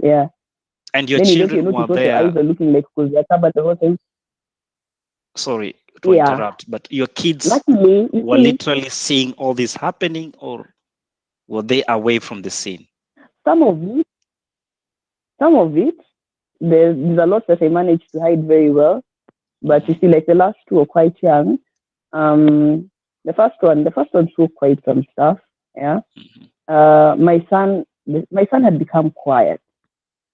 Yeah. And your Then you don't children notice were what your there. eyes are looking like because they're covered the whole time. Sorry to Yeah. interrupt, but your kids Luckily, you were see, literally seeing all this happening, or were they away from the scene? some of it, some of it, there's a lot that I managed to hide very well. But you Mm-hmm. see, like the last two are quite young. The first one showed quite some stuff. Yeah. Mm-hmm. My son had become quiet,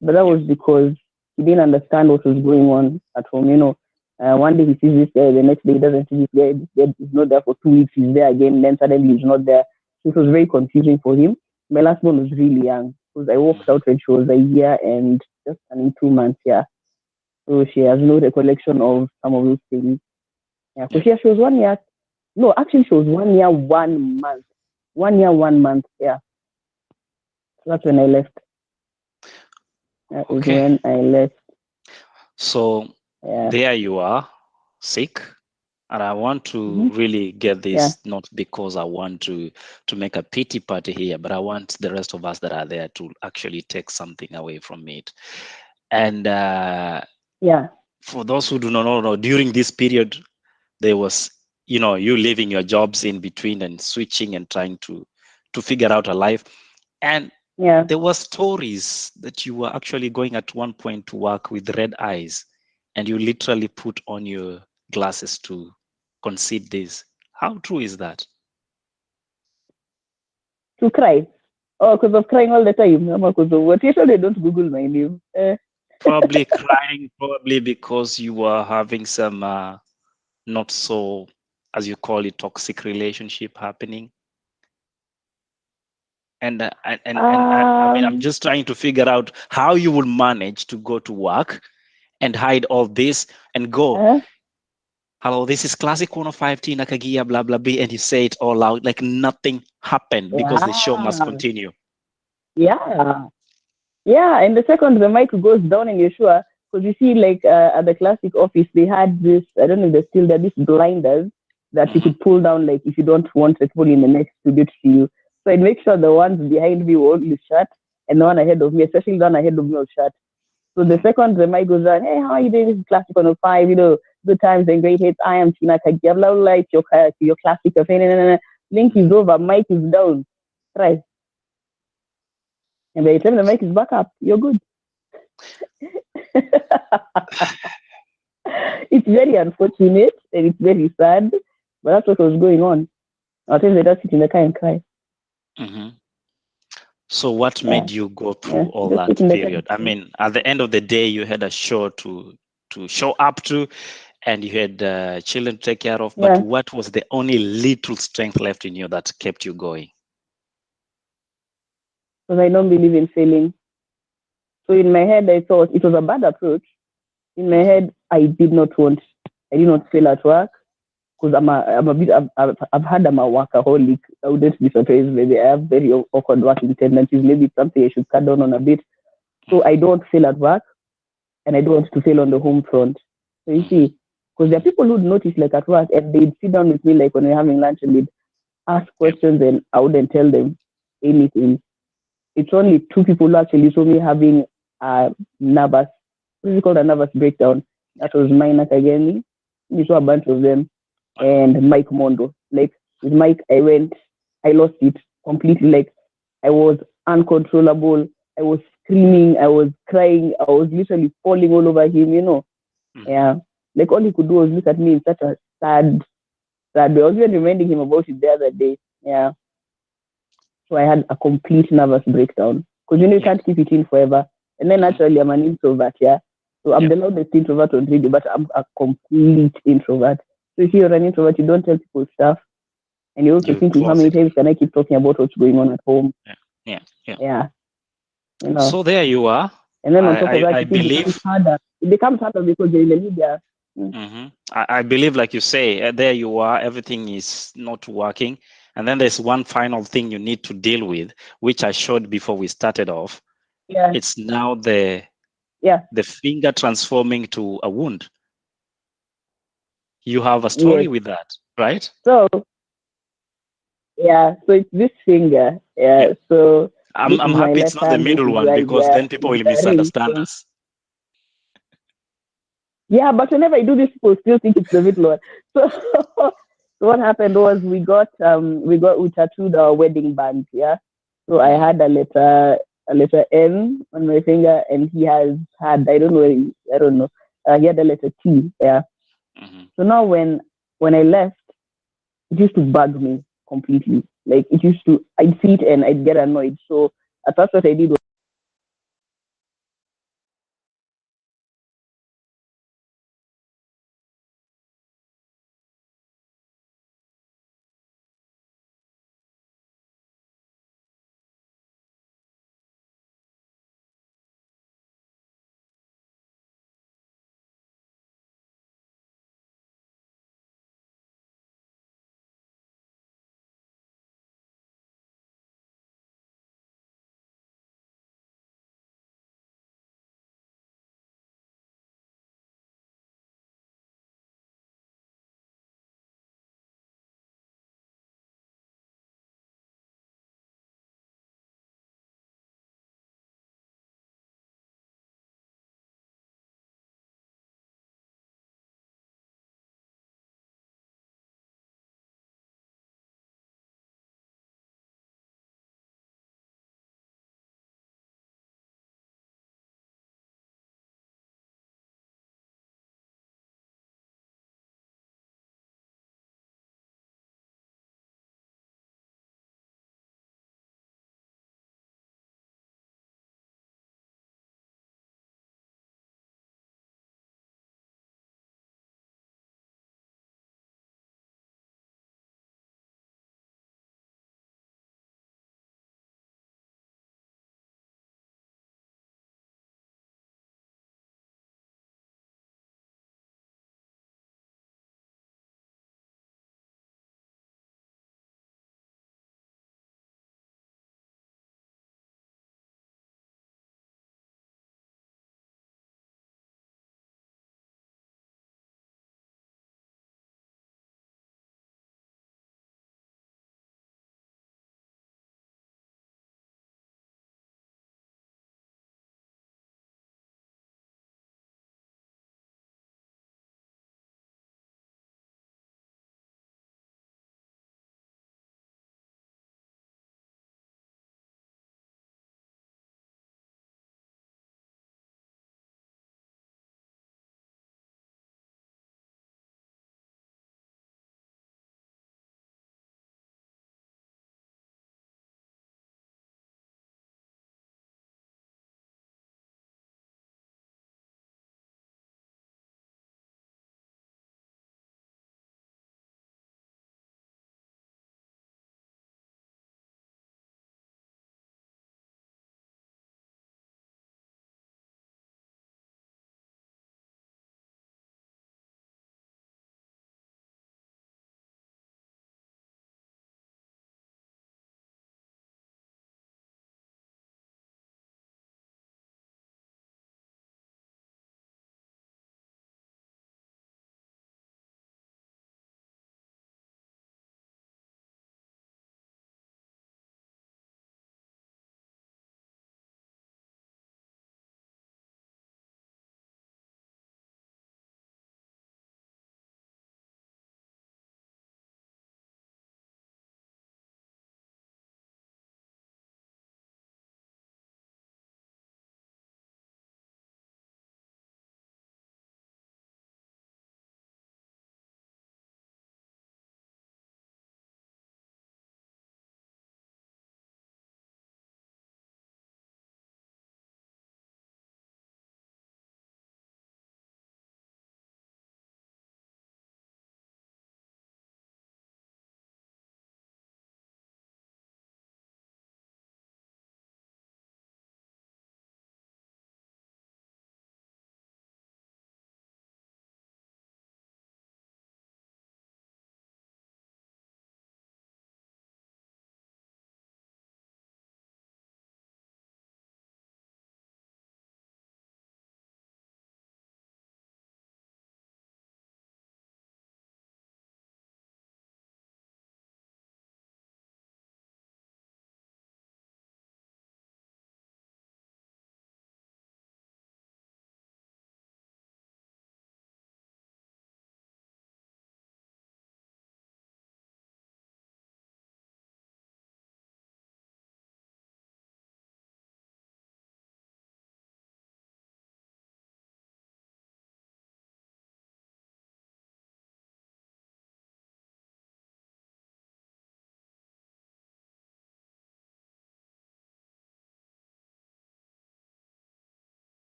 but that Yeah. was because he didn't understand what was going on at home. One day he sees this guy, the next day he doesn't see this guy. This guy is not there for 2 weeks. He's there again, then suddenly he's not there. So it was very confusing for him. My last one was really young because I walked Mm-hmm. out when she was a year and just turning 2 months. Yeah, so she has no recollection of some of those things. Yeah, Yeah. because she was 1 year. No, actually, she was 1 year, 1 month. 1 year, 1 month. Yeah, so that's when I left. That is Okay. when I left. So Yeah. there you are, sick. And I want to Hmm. really get Yeah. this, not because I want to make a pity party here, but I want the rest of us that are there to actually take something away from it. And Yeah. for those who do not know, during this period, there was, you leaving your jobs in between and switching and trying to figure out a life. And Yeah. there were stories that you were actually going at one point to work with red eyes, and you literally put on your glasses to concede this. How true is that? To cry. Oh, because of crying all the time. Because of what? Usually, they don't Google my name. Probably crying, probably because you were having some not so, as you call it, toxic relationship happening. And I mean, I'm Um. just trying to figure out how you will manage to go to work and hide all this and go, Uh, hello, this is classic 105 Tina Kaggia, blah, blah, blah, and you say it all out like nothing happened because the show must yeah. continue. Yeah. Yeah. And the second the mic goes down and you're sure, because you see, like at the classic office, they had this. I don't know if they're still there. These blinders that you Hmm. could pull down, like if you don't want the people in the next studio to see you. So I'd make sure the ones behind me were only shut, and the one ahead of me, especially the one ahead of me, was shut. So the second the mic goes on, hey, how are you doing? This is Classic 105, good times and great hits. I am Tina Kaggia, blah, blah, blah, it's your classic. Link is over, mic is down. Right. And by the time the mic is back up, you're good. It's very unfortunate and it's very sad, but that's what was going on. I'll tell you, just sit in the car and cry. Hmm. So what Yeah, made you go through yeah, all just sit that in the car and period? I cry. mean, at the end of the day, you had a show to show up to, and you had children to take care of. But Yeah, what was the only little strength left in you that kept you going? because I don't believe in failing. So in my head, I thought it was a bad approach. In my Hmm. head, I did not fail at work because I'm a bit, I've had I'm a workaholic. I wouldn't be surprised. Maybe I have very awkward working tendencies. Maybe it's something I should cut down on a bit. So I Hmm. don't fail at work and I don't want to fail on the home front. So you Hmm. see, because there are people who'd notice like at work and they'd sit down with me like when we're having lunch and they'd ask Yep. questions and I wouldn't tell them anything. It's only two people who actually saw me having a nervous, what is it called, a nervous breakdown. That was Tina Kaggia. We saw a bunch of them and Mike Mondo. Like with Mike, I lost it completely. Like I was uncontrollable. I was screaming. I was crying. I was literally falling all over him. Hmm. Yeah. Like all he could do was look at me in such a sad way. I was even reminding him about it the other day. Yeah. So I had a complete nervous breakdown because you Yep. can't keep it in forever. And then Hmm. naturally I'm an introvert, yeah. So I'm Yep. the loudest introvert on radio, but I'm a complete introvert. So if you're an introvert, you don't tell people stuff, and you're also You thinking, how close many it. times can I keep talking about what's going on at home? Yeah. Yeah. Yeah. Yeah, you know. So there you are. And then on I top of that, I, I you see, it becomes believe. harder. It becomes harder because you're in the media. Mm. I believe, like you say, there you are, everything is not working. And then there's one final thing you need to deal with, which I showed before we started off. Yeah, It's now the yeah, finger transforming to a wound. You have a story yes. with that, right? So yeah, so it's this finger. Yeah. Yeah, so This I'm is my happy it's left not the hand, this middle is one, right, because yeah. then people will Really misunderstand strange. us. Yeah, but whenever I do this, people still think it's the middle one. So, so what happened was we tattooed our wedding band, yeah. So I Mm, had a letter N on my finger, and he has had, I don't know, he had a letter T, yeah. mhm. So now when I left, it used to bug me completely. Like it used to, I'd see it and I'd get annoyed. So at first, what I did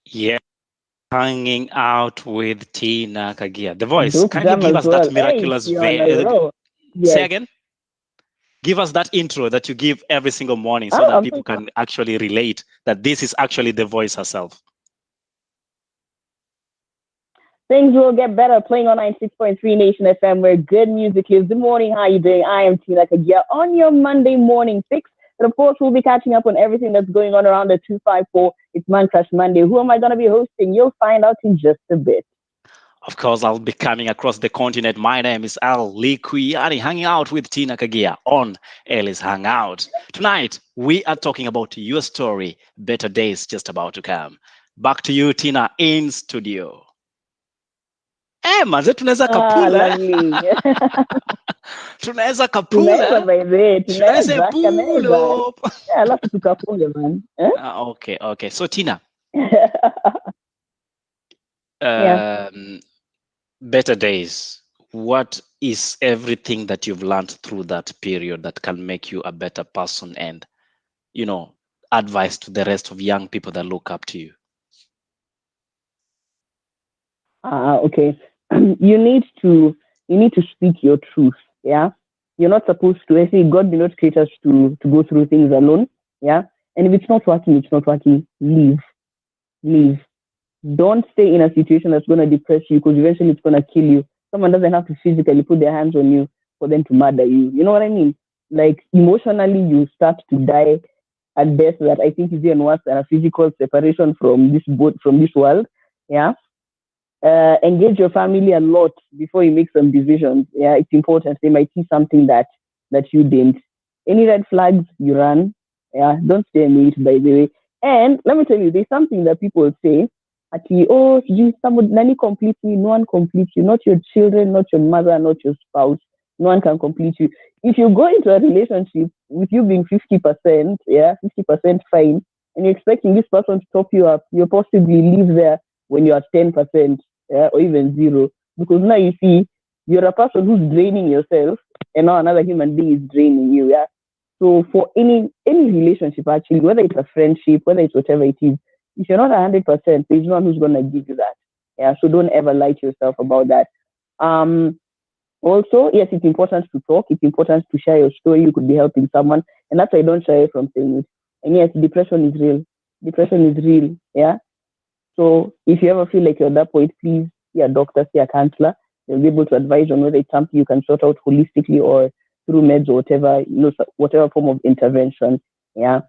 Yeah, hanging out with Tina Kaggia. The voice. Dope Can you jam give as us well. that Hey, miraculous you're on a roll. say Yes. again? Give us that intro that you give every single morning so Oh, that people can actually relate that this is actually the voice herself. things will get better playing on 96.3 Nation FM where good music lives. Good morning. How you doing? I am Tina Kaggia on your Monday morning fix. And of course, we'll be catching up on everything that's going on around the 254. It's Man Crush Monday. Who am I going to be hosting? You'll find out in just a bit. Of course, I'll be coming across the continent. My name is Al Liquiani, hanging out with Tina Kaggia on Alice Hangout. Tonight, we are talking about your story, better days just about to come. Back to you, Tina, in studio. Manze, tunaweza Ah, kapula lovely. tunaweza tunaweza kapula by the way, tunaweza tunaweza pull kanaweza. up. Alafu tukafunge man. Okay. So, Tina, Yeah. better days. What is everything that you've learned through that period that can make you a better person and, advice to the rest of young people that look up to you? Okay. You need to speak your truth. Yeah. You're not supposed to. I say God did not create us to go through things alone. Yeah. And if it's not working, it's not working. Leave. Leave. Don't stay in a situation that's going to depress you because eventually it's going to kill you. Someone doesn't have to physically put their hands on you for them to murder you. You know what I mean? Like emotionally, you start to die a death that I think is even worse than a physical separation from this world. Yeah. Engage your family a lot before you make some decisions. Yeah, it's important. They might see something that you didn't. Any red flags, you run. Yeah, don't stay in it, by the way. And let me tell you, there's something that people say. Actually, oh, somebody nani completes me. No one completes you. Not your children, not your mother, not your spouse. No one can complete you. If you go into a relationship with you being 50%, yeah, 50% fine, and you're expecting this person to top you up, you'll possibly live there when you're at 10%, yeah, or even zero. Because now you see, you're a person who's draining yourself, and now another human being is draining you. Yeah. So for any relationship, actually, whether it's a friendship, whether it's whatever it is, if you're not 100%, there's no one who's gonna give you that. Yeah. So don't ever lie to yourself about that. Um. Also, yes, it's important to talk. It's important to share your story. You could be helping someone, and that's why I don't shy away from saying it. And yes, depression is real. Depression is real. Yeah. So if you ever feel like you're at that point, please see a doctor, see a counselor. They'll be able to advise on whether it's something you can sort out holistically or through meds or whatever, whatever form of intervention. Yeah.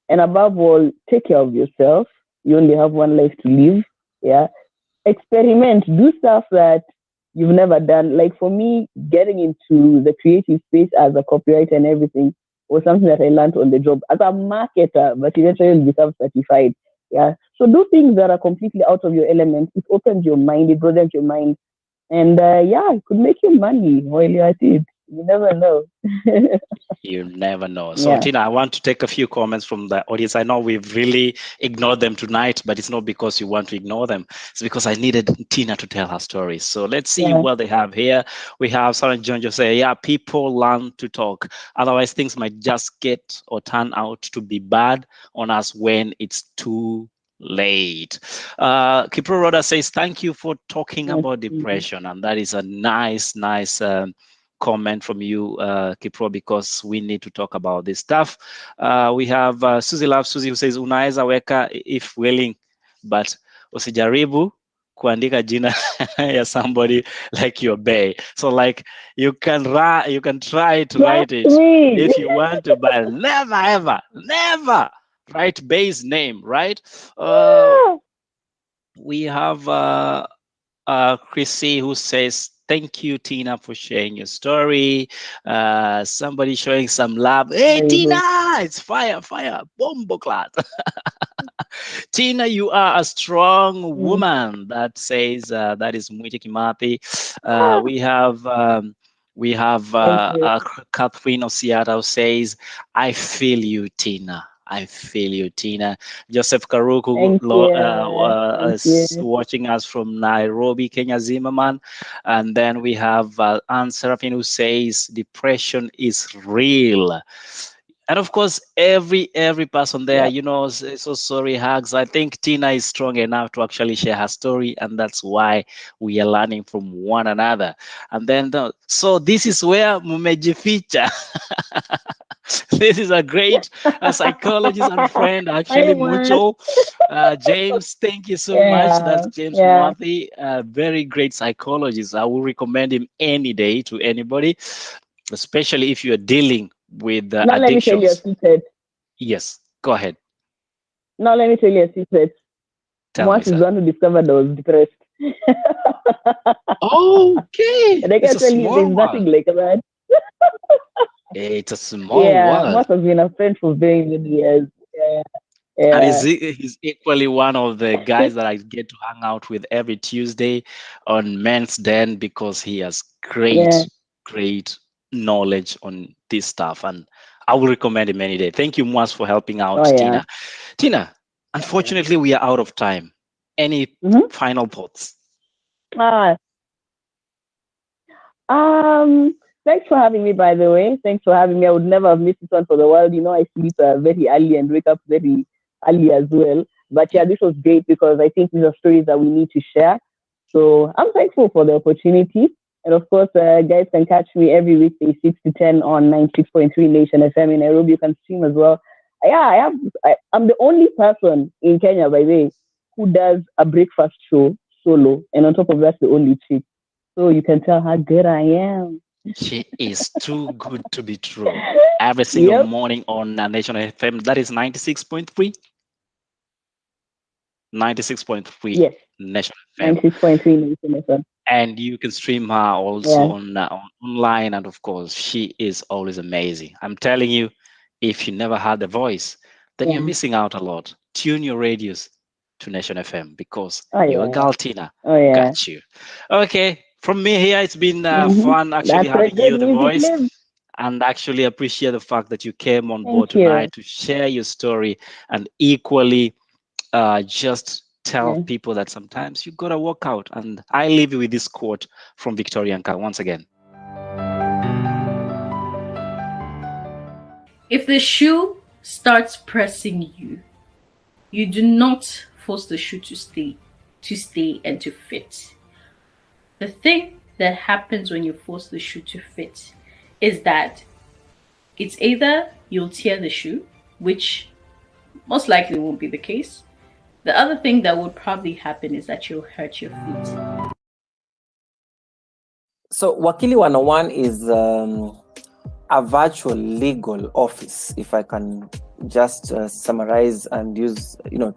And above all, take care of yourself. You only have one life to live. Yeah. Experiment, do stuff that you've never done. Like for me, getting into the creative space as a copywriter and everything was something that I learned on the job as a marketer, but eventually become certified. Yeah. So do things that are completely out of your element. It opens your mind, it broadens your mind. And yeah, it could make you money while you're at it. You never know. You never know. So, Yeah. Tina, I want to take a few comments from the audience. I know we've really ignored them tonight, but it's not because you want to ignore them. It's because I needed Tina to tell her story. So let's see Yeah. what they have here. We have Sarah John just say, yeah, people learn to talk. Otherwise, things might just get or turn out to be bad on us when it's too late. Kipro Roda says, thank you for talking Yes. about depression. And that is a nice comment from you, Kipro, because we need to talk about this stuff. We have Susie Love Susie who says unaweza weka if willing, but usijaribu kuandika jina ya somebody like your bay. So like you can try to Yes, write it me. if you want to, but never write bay's name, right? We have Chrissy who says, thank you, Tina, for sharing your story. Somebody showing some love. Hey, There you Tina, go. it's fire, bombo clat. Tina, you are a strong Mm. woman. That says, that is Mwiti Kimathi. We have Thank you. Catherine Osiata who says, I feel you, Tina. I feel you, Tina. Joseph Karuku Thank you. Thank you. is watching us from Nairobi, Kenya, Zimmerman. And then we have Anne Seraphin who says, depression is real. And of course, every person there, Yep. so sorry, Hugs. I think Tina is strong enough to actually share her story, and that's why we are learning from one another. And then, so this is where Mumeji feature. This is a great psychologist and friend, I actually, want. Mucho. James, thank you so much. That's Yeah. James Yeah. Murthy, a very great psychologist. I will recommend him any day to anybody, especially if you are dealing with Now let me tell you a addictions. secret. Yes, go ahead. Now let me tell you a secret. Tell me, Once is sir. one who discovered I was depressed. Okay, And I it's can a tell you small there's world. nothing like that. It's a small Yeah, world. Moss has been a friend for very many years. Yeah, And yeah, he's equally one of the guys that I get to hang out with every Tuesday on Men's Den because he has yeah. great knowledge on this stuff. And I will recommend him any day. Thank you, Mas, for helping Oh, out, yeah. Tina. Tina, Yeah. unfortunately, we are out of time. Any Mm-hmm. final thoughts? Ah, thanks for having me, by the way. Thanks for having me. I would never have missed this one for the world. I sleep very early and wake up very early as well. But Yeah. yeah, this was great because I think these are stories that we need to share. So I'm thankful for the opportunity. And of course, guys can catch me every weekday, 6 to 10 on 96.3 Nation FM in Nairobi. You can stream as well. Yeah, I'm the only person in Kenya, by the way, who does a breakfast show solo. And on top of that, the only chick. So you can tell how good I am. She is too good to be true. Every single Yep. morning on National FM, that is 96.3, 96.3 Yes. National FM. 96.3 Nation FM. And you can stream her also Yeah. on online. And of course, she is always amazing. I'm telling you, if you never heard the voice, then you're Yeah. missing out a lot. Tune your radios to Nation FM because Oh, your yeah. girl Tina Oh, yeah. got you. Okay, from me here, it's been Mm-hmm. fun actually That's where having good you, the music voice, lives. and actually appreciate the fact that you came on board Thank you. tonight to share your story and equally just tell Yeah. people that sometimes you gotta walk out. And I leave you with this quote from Victoria Nka once again. If the shoe starts pressing you, you do not force the shoe to stay and to fit. The thing that happens when you force the shoe to fit is that it's either you'll tear the shoe, which most likely won't be the case. The other thing that would probably happen is that you'll hurt your feet. So Wakili 101 is a virtual legal office, if I can just summarize and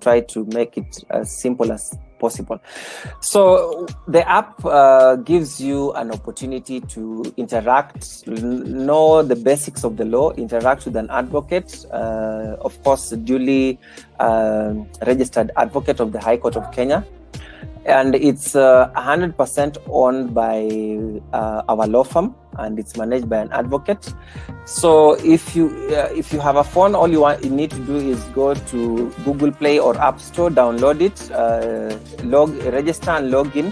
try to make it as simple as possible. So the app gives you an opportunity to interact, know the basics of the law, interact with an advocate, of course, duly registered advocate of the High Court of Kenya. And it's 100% owned by our law firm, and it's managed by an advocate. So if you have a phone, all you need to do is go to Google Play or App Store, download it, register and log in.